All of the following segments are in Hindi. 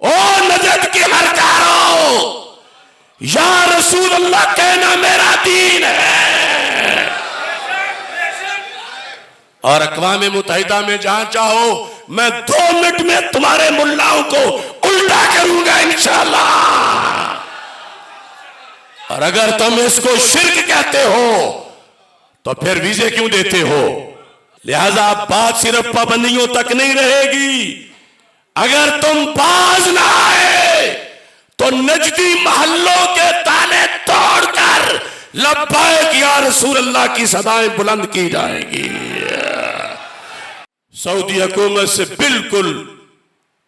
ओ नजद के हरकारो, या रसूल अल्लाह कहना मेरा दीन है। और अक़वाम मुत्तहिदा में जहां चाहो मैं 2 मिनट में तुम्हारे मुल्लाओं को उल्टा करूंगा इंशाअल्लाह। और अगर तुम इसको शिर्क कहते हो तो फिर वीजे क्यों देते हो? लिहाजा बात सिर्फ पाबंदियों तक नहीं रहेगी। अगर तुम बाज ना आए तो नजदी महल्लों के ताले तोड़कर लब्बैक या रसूल अल्लाह की सदाएं बुलंद की जाएगी। सऊदी हुकूमत से बिल्कुल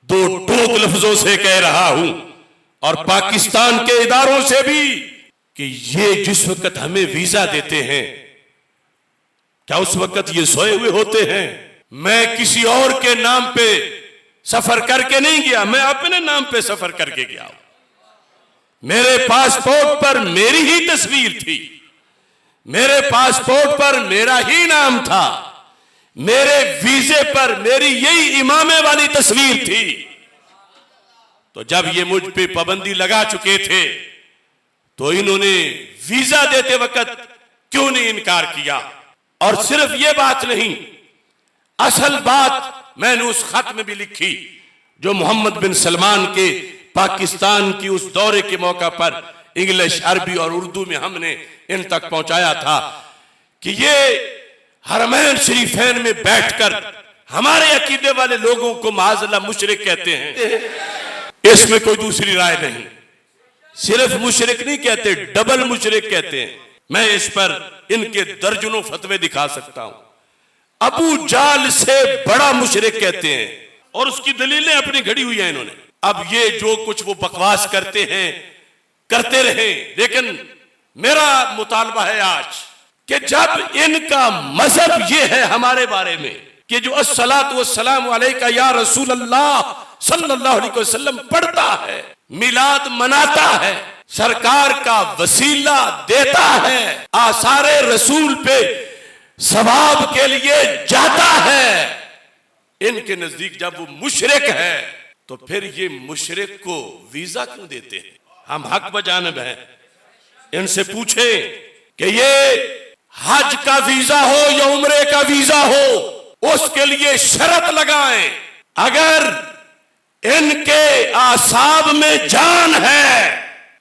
2 टोक लफ्जों से कह रहा हूं और पाकिस्तान के इदारों से भी कि ये जिस वक्त हमें वीजा देते हैं, क्या उस वक्त ये सोए हुए होते हैं? मैं किसी और के नाम पे सफर करके नहीं गया, मैं अपने नाम पे सफर करके गया। मेरे पासपोर्ट पर मेरी ही तस्वीर थी, मेरे पासपोर्ट पर मेरा ही नाम था, मेरे वीजे पर मेरी यही इमामे वाली तस्वीर थी। तो जब ये मुझ पे पाबंदी लगा चुके थे तो इन्होंने वीजा देते वक्त क्यों नहीं इनकार किया? और सिर्फ ये बात नहीं, असल बात मैंने उस खत में भी लिखी जो मोहम्मद बिन सलमान के पाकिस्तान की उस दौरे के मौका पर इंग्लिश, अरबी और उर्दू में हमने इन तक पहुंचाया था कि ये हरमैन शरीफैन में बैठकर हमारे अकीदे वाले लोगों को माज़अल्लाह मुशरिक कहते हैं। इसमें कोई दूसरी राय नहीं, सिर्फ मुशरिक नहीं कहते, डबल मुशरिक कहते हैं। मैं इस पर इनके दर्जनों फतवे दिखा सकता हूं। अबू जाल से बड़ा मुशरिक कहते हैं और उसकी दलीलें अपनी घड़ी हुई हैं इन्होंने। अब ये जो कुछ वो बकवास करते हैं करते रहे, लेकिन मेरा मुतालबा है आज कि जब इनका मजहब ये है हमारे बारे में कि जो अस्सलातु वस्सलामु अलैका या रसूल अल्लाह सल्लल्लाहु अलैहि वसल्लम पढ़ता है, मिलाद मनाता है, सरकार का वसीला देता है, आसारे रसूल पे सवाब के लिए जाता है, इनके नजदीक जब वो मुशरिक है तो फिर ये मुशरिक को वीजा क्यों देते हैं? हम हक बजानिब हैं। इनसे पूछे कि ये हज का वीजा हो या उम्रे का वीजा हो, उसके लिए शर्त लगाएं। अगर इनके आसाब में जान है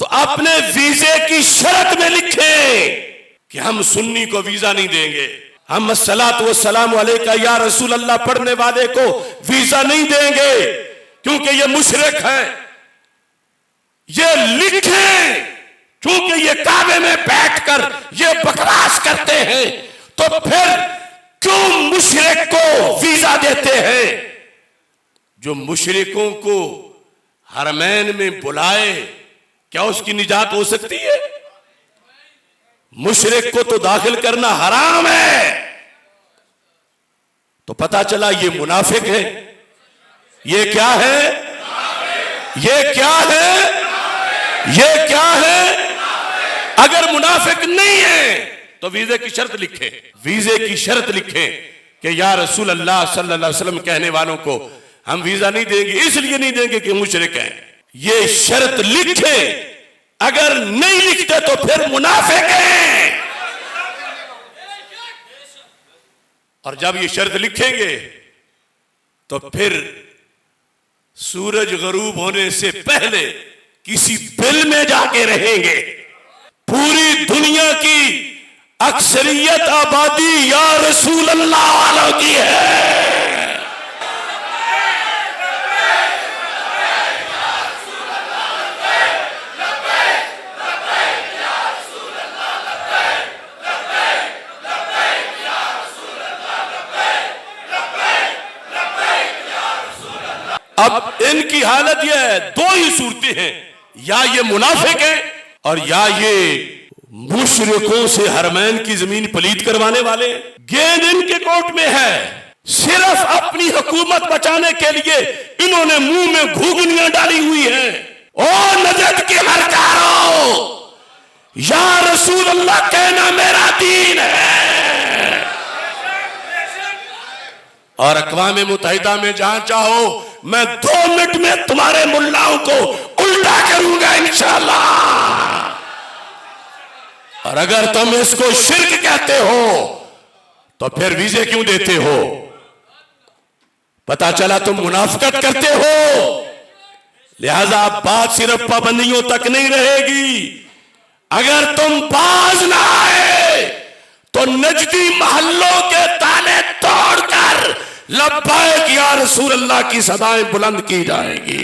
तो अपने वीजे की शर्त में लिखें कि हम सुन्नी को वीजा नहीं देंगे, हम अस्सलातु वस्सलामु अलैका या रसूल अल्लाह पढ़ने वाले को वीजा नहीं देंगे क्योंकि ये मुशरिक है। ये लिखें, क्योंकि ये काबे में बैठकर ये बकवास करते हैं, तो फिर क्यों मुशरिक को वीजा देते हैं? जो मुशरिकों को हरमैन में बुलाए, क्या उसकी निजात हो सकती है? मुशरिक को तो दाखिल करना हराम है। तो पता चला ये मुनाफिक है। ये क्या है? ये क्या है? ये क्या है? अगर मुनाफिक नहीं है तो वीजे की शर्त लिखे, वीजे की शर्त लिखे कि या रसूल अल्लाह सल्लल्लाहु अलैहि वसल्लम कहने वालों को हम वीजा नहीं देंगे, इसलिए नहीं देंगे कि मुशरिक हैं। ये शर्त लिखे, अगर नहीं लिखते तो फिर मुनाफिक हैं। और जब ये शर्त लिखेंगे तो फिर सूरज गरूब होने से पहले किसी बिल में जाके रहेंगे। पूरी दुनिया की अक्सरियत आबादी या रसूल अल्लाह वालों की है। अब इनकी हालत यह है, 2 ही सूरतें हैं, या ये मुनाफिक है और या ये मुशरिकों से हरमैन की जमीन पलीद करवाने वाले। गेंद इनके कोर्ट में है। सिर्फ अपनी हुकूमत बचाने के लिए इन्होंने मुंह में घुघनियां डाली हुई हैं। ओ नजद के हरकारो, या रसूल अल्लाह कहना मेरा दीन है। और अक़वाम मुत्तहिदा में जहां चाहो मैं 2 मिनट में तुम्हारे मुल्लाओं को उल्टा करूंगा इंशाअल्लाह। और अगर तुम इसको शिर्क कहते हो तो फिर वीजे क्यों देते हो? पता चला तुम मुनाफिकत करते हो। लिहाजा बात सिर्फ पाबंदियों तक नहीं रहेगी। अगर तुम बाज ना आए तो नजदी महल्लों के ताले तोड़कर लब्बैक या रसूल अल्लाह की सदाएं बुलंद की जाएगी।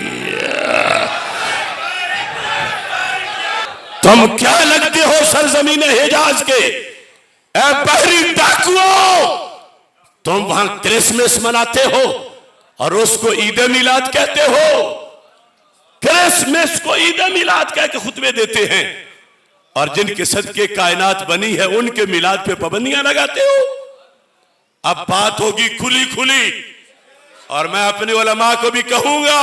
तुम क्या लगते हो सरजमीन हिजाज के ऐ बहरी डाकुओं? तुम वहां क्रिसमस मनाते हो और उसको ईद मिलाद कहते हो। क्रिसमस को ईद मिलाद कह के खुतबे देते हैं और जिनके सदके कायनात बनी है उनके मिलाद पे पाबंदियां लगाते हो। अब बात होगी खुली खुली और मैं अपने उलमा को भी कहूंगा,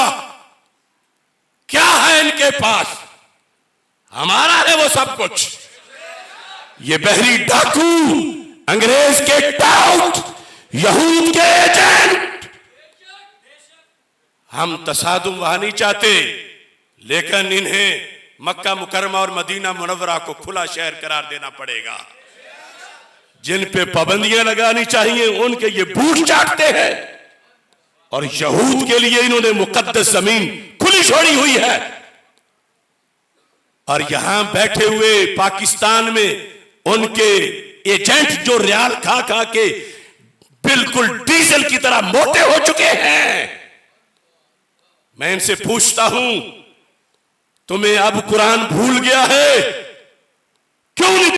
क्या है इनके पास? हमारा है वो सब कुछ। ये बहरी डाकू, अंग्रेज के टाउट, यहूद के एजेंट। हम तसादुम वहां नहीं चाहते, लेकिन इन्हें मक्का मुकरमा और मदीना मुनव्वरा को खुला शहर करार देना पड़ेगा। जिन पे पाबंदियां लगानी चाहिए उनके ये बूट चाटते हैं और यहूद के लिए इन्होंने मुकद्दस जमीन खुली छोड़ी हुई है। और यहां बैठे हुए पाकिस्तान में उनके एजेंट जो रियाल खा खा के बिल्कुल डीजल की तरह मोटे हो चुके हैं। मैं इनसे पूछता हूं, तुम्हें अब कुरान भूल गया है? क्यों नहीं